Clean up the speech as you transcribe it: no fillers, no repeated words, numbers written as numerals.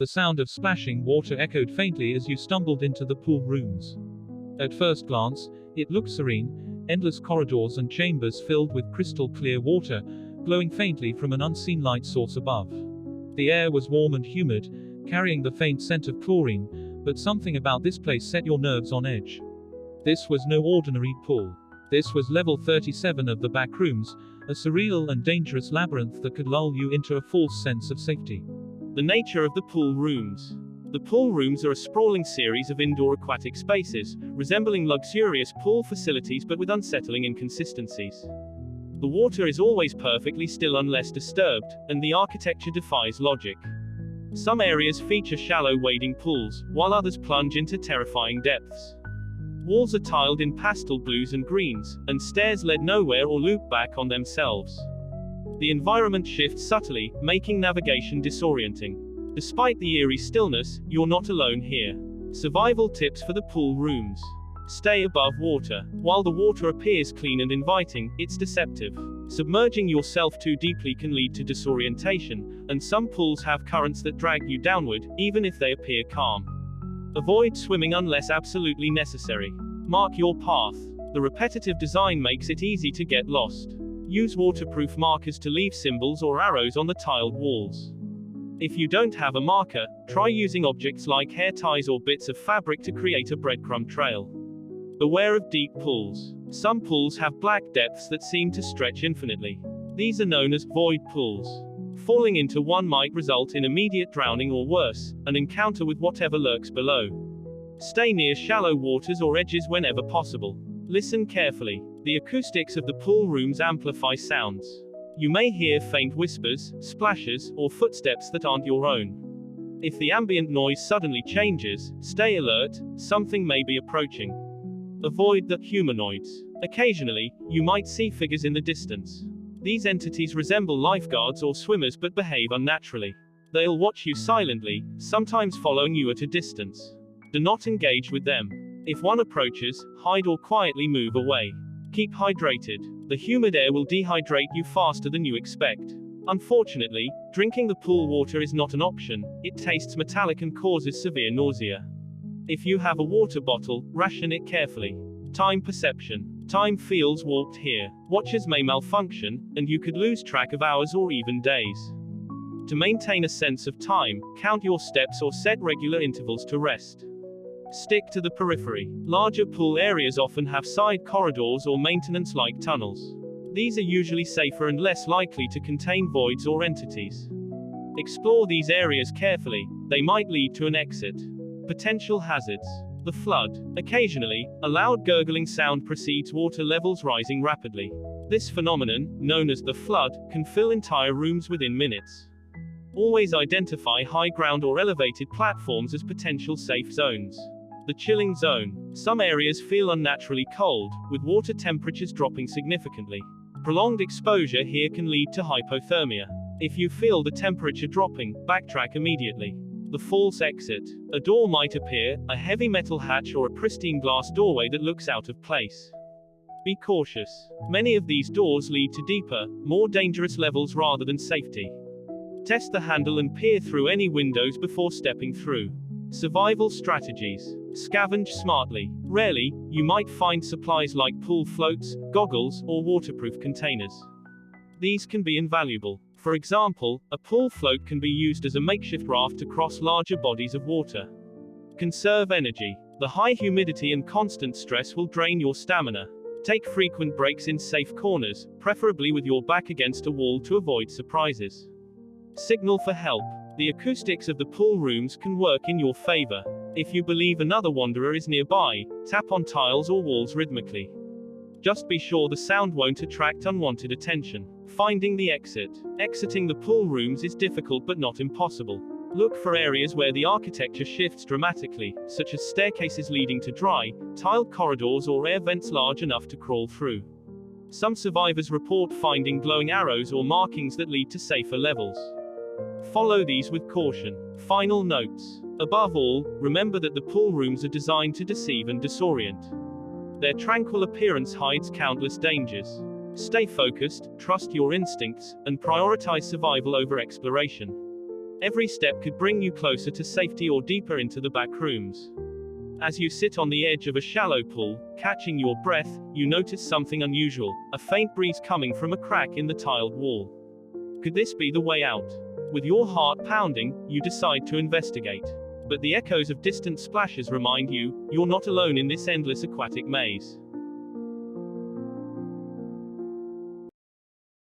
The sound of splashing water echoed faintly as you stumbled into the pool rooms. At first glance, it looked serene, endless corridors and chambers filled with crystal clear water, glowing faintly from an unseen light source above. The air was warm and humid, carrying the faint scent of chlorine, but something about this place set your nerves on edge. This was no ordinary pool. This was level 37 of the Backrooms, a surreal and dangerous labyrinth that could lull you into a false sense of safety. The nature of the pool rooms. The pool rooms are a sprawling series of indoor aquatic spaces, resembling luxurious pool facilities but with unsettling inconsistencies. The water is always perfectly still unless disturbed, and the architecture defies logic. Some areas feature shallow wading pools, while others plunge into terrifying depths. Walls are tiled in pastel blues and greens, and stairs lead nowhere or loop back on themselves. The environment shifts subtly, making navigation disorienting. Despite the eerie stillness, you're not alone here. Survival tips for the pool rooms. Stay above water. While the water appears clean and inviting, it's deceptive. Submerging yourself too deeply can lead to disorientation, and some pools have currents that drag you downward, even if they appear calm. Avoid swimming unless absolutely necessary. Mark your path. The repetitive design makes it easy to get lost. Use waterproof markers to leave symbols or arrows on the tiled walls. If you don't have a marker, try using objects like hair ties or bits of fabric to create a breadcrumb trail. Beware of deep pools. Some pools have black depths that seem to stretch infinitely. These are known as void pools. Falling into one might result in immediate drowning or worse, an encounter with whatever lurks below. Stay near shallow waters or edges whenever possible. Listen carefully. The acoustics of the pool rooms amplify sounds. You may hear faint whispers, splashes, or footsteps that aren't your own. If the ambient noise suddenly changes, stay alert, something may be approaching. Avoid the humanoids. Occasionally, you might see figures in the distance. These entities resemble lifeguards or swimmers but behave unnaturally. They'll watch you silently, sometimes following you at a distance. Do not engage with them. If one approaches, hide or quietly move away. Keep hydrated. The humid air will dehydrate you faster than you expect. Unfortunately, drinking the pool water is not an option. It tastes metallic and causes severe nausea. If you have a water bottle, ration it carefully. Time perception. Time feels warped here. Watches may malfunction, and you could lose track of hours or even days. To maintain a sense of time, count your steps or set regular intervals to rest. Stick to the periphery. Larger pool areas often have side corridors or maintenance-like tunnels. These are usually safer and less likely to contain voids or entities. Explore these areas carefully. They might lead to an exit. Potential hazards. The flood. Occasionally, a loud gurgling sound precedes water levels rising rapidly. This phenomenon, known as the flood, can fill entire rooms within minutes. Always identify high ground or elevated platforms as potential safe zones. The chilling zone. Some areas feel unnaturally cold, with water temperatures dropping significantly. Prolonged exposure here can lead to hypothermia. If you feel the temperature dropping, backtrack immediately. The false exit. A door might appear, a heavy metal hatch or a pristine glass doorway that looks out of place. Be cautious. Many of these doors lead to deeper, more dangerous levels rather than safety. Test the handle and peer through any windows before stepping through. Survival strategies. Scavenge smartly. Rarely, you might find supplies like pool floats, goggles, or waterproof containers. These can be invaluable. For example, a pool float can be used as a makeshift raft to cross larger bodies of water. Conserve energy. The high humidity and constant stress will drain your stamina. Take frequent breaks in safe corners, preferably with your back against a wall to avoid surprises. Signal for help. The acoustics of the pool rooms can work in your favor. If you believe another wanderer is nearby, tap on tiles or walls rhythmically. Just be sure the sound won't attract unwanted attention. Finding the exit. Exiting the pool rooms is difficult but not impossible. Look for areas where the architecture shifts dramatically, such as staircases leading to dry, tiled corridors or air vents large enough to crawl through. Some survivors report finding glowing arrows or markings that lead to safer levels. Follow these with caution. Final notes. Above all, remember that the pool rooms are designed to deceive and disorient. Their tranquil appearance hides countless dangers. Stay focused, trust your instincts, and prioritize survival over exploration. Every step could bring you closer to safety or deeper into the back rooms. As you sit on the edge of a shallow pool, catching your breath, you notice something unusual, a faint breeze coming from a crack in the tiled wall. Could this be the way out? With your heart pounding, you decide to investigate. But the echoes of distant splashes remind you, you're not alone in this endless aquatic maze.